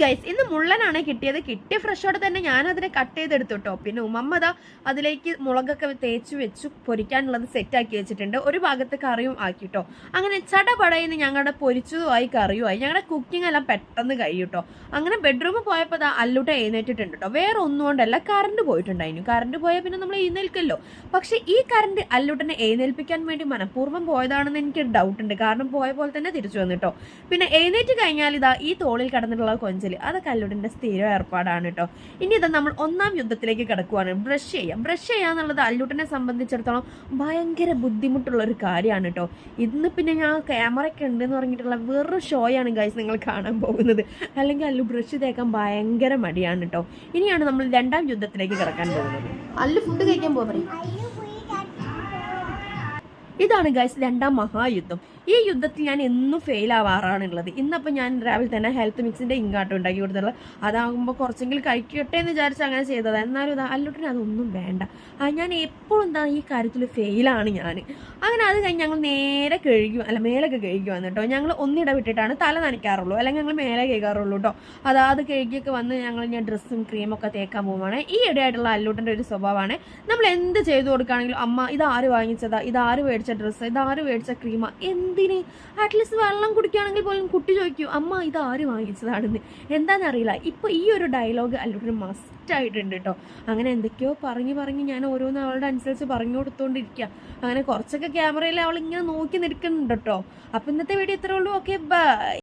Guys, ഇന്ന് മുള്ളനാണ് കിട്ടിയത്. കിട്ടിയ ഫ്രഷോടെ തന്നെ ഞാൻ അതിനെ കട്ട് ചെയ്തെടുത്തു കേട്ടോ. പിന്നെ ഉമ്മമ്മ അതിലേക്ക് മുളകൊക്കെ തേച്ച് വെച്ചു പൊരിക്കാനുള്ളത് സെറ്റാക്കി വെച്ചിട്ടുണ്ട്. ഒരു ഭാഗത്ത് കറിയും ആക്കി കേട്ടോ. അങ്ങനെ ചടപടയിന്ന് ഞങ്ങളുടെ പൊരിച്ചതുമായി കറിയുമായി ഞങ്ങളുടെ കുക്കിംഗ് എല്ലാം പെട്ടെന്ന് കഴിയൂട്ടോ. അങ്ങനെ ബെഡ്റൂമിൽ പോയപ്പോൾ അല്ലൂട്ട എഴുന്നേറ്റിട്ടുണ്ട് കേട്ടോ. വേറെ ഒന്നും കൊണ്ടല്ല, കറണ്ട് പോയിട്ടുണ്ടായിരുന്നു. കറണ്ട് പോയാൽ പിന്നെ നമ്മൾ എഴുന്നേൽക്കല്ലോ. പക്ഷെ ഈ കറണ്ട് അല്ലൂട്ടനെ എഴുന്നേൽപ്പിക്കാൻ വേണ്ടി മനഃപൂർവ്വം പോയതാണെന്ന് എനിക്ക് ഡൗട്ട് ഉണ്ട്. കാരണം പോയ പോലെ തന്നെ തിരിച്ചു വന്നിട്ടോ. പിന്നെ എഴുന്നേറ്റ് കഴിഞ്ഞാൽ ഈ തോളിൽ കടന്നിട്ടുള്ള കൊഞ്ചല് അതൊക്കെ അല്ലൂട്ടിന്റെ സ്ഥിരം ഏർപ്പാടാണ് കേട്ടോ. ഇനി നമ്മൾ ഒന്നാം യുദ്ധത്തിലേക്ക് കിടക്കുവാണ്. ബ്രഷ് ചെയ്യാന്നുള്ളത് അല്ലൂട്ടിനെ സംബന്ധിച്ചിടത്തോളം ഭയങ്കര ബുദ്ധിമുട്ടുള്ള ഒരു കാര്യമാണ് കേട്ടോ. ഇന്ന് പിന്നെ ഞാൻ ക്യാമറയൊക്കെ ഉണ്ടെന്ന് പറഞ്ഞിട്ടുള്ള വെറും ഷോയാണ് ഗൈസ് നിങ്ങൾ കാണാൻ പോകുന്നത്. അല്ലെങ്കിൽ അല്ലു ബ്രഷ് തേക്കാൻ ഭയങ്കര മടിയാണ് കേട്ടോ. ഇനിയാണ് നമ്മൾ രണ്ടാം യുദ്ധത്തിലേക്ക് കിടക്കാൻ പോകുന്നത്. അല്ലു ഫുഡ് കഴിക്കാൻ പോകുന്നത്. ഇതാണ് ഗൈസ് രണ്ടാം മഹായുദ്ധം. ഈ യുദ്ധത്തിൽ ഞാൻ എന്നും ഫെയിൽ ആവാറാണുള്ളത്. ഇന്നപ്പോൾ ഞാൻ രാവിലെ തന്നെ ഹെൽത്ത് മിക്സിൻ്റെ ഇങ്ങാട്ടം ഉണ്ടാക്കി കൊടുത്തുള്ളത്. അതാകുമ്പോൾ കുറച്ചെങ്കിലും കഴിക്കട്ടെ എന്ന് വിചാരിച്ച് അങ്ങനെ ചെയ്തത്. എന്നാലും അല്ലോട്ടിന് അതൊന്നും വേണ്ട. ഞാൻ എപ്പോഴും ഈ കാര്യത്തിൽ ഫെയിലാണ് ഞാൻ. അങ്ങനെ അത് കഴിഞ്ഞ് ഞങ്ങൾ നേരെ മേലൊക്കെ കഴുകുവാന്ന് കേട്ടോ. ഞങ്ങൾ ഒന്നിടവിട്ടിട്ടാണ് തല നനയ്ക്കാറുള്ളൂ, അല്ലെങ്കിൽ ഞങ്ങൾ മേലെ കഴുകാറുള്ളൂ കേട്ടോ. അത് കഴുകിയൊക്കെ വന്ന് ഞാൻ ഡ്രസ്സും ക്രീമൊക്കെ തേക്കാൻ പോവുകയാണ്. ഈ ഇടയായിട്ടുള്ള അല്ലൂട്ടിൻ്റെ ഒരു സ്വഭാവമാണ്. നമ്മൾ എന്ത് ചെയ്തു കൊടുക്കുകയാണെങ്കിലും അമ്മ ഇതാര് വാങ്ങിച്ചതാ, ഇതാര് മേടിച്ച ഡ്രസ്സ്, ഇതാര് മേടിച്ച ക്രീമ, എന്തിന് അറ്റ്ലീസ്റ്റ് വെള്ളം കുടിക്കുകയാണെങ്കിൽ പോലും കുട്ടി ചോദിക്കൂ അമ്മ ഇതാര് വാങ്ങിച്ചതാണെന്ന്. എന്താണെന്നറിയില്ല, ഇപ്പോൾ ഈ ഒരു ഡയലോഗ് അല്ലൂട്ടിന് മസ്റ്റായിട്ടുണ്ട് കേട്ടോ. അങ്ങനെ എന്തൊക്കെയോ പറഞ്ഞ് ഞാൻ ഓരോന്ന് അവളുടെ അനുസരിച്ച് പറഞ്ഞു കൊടുത്തോണ്ടിരിക്കുക. അങ്ങനെ കുറച്ചൊക്കെ ക്യാമറയിൽ അവൾ ഇങ്ങനെ നോക്കി നിൽക്കുന്നുണ്ട് കേട്ടോ. അപ്പം ഇന്നത്തെ വീഡിയോ ഇത്രേ ഉള്ളൂ. Okay, by.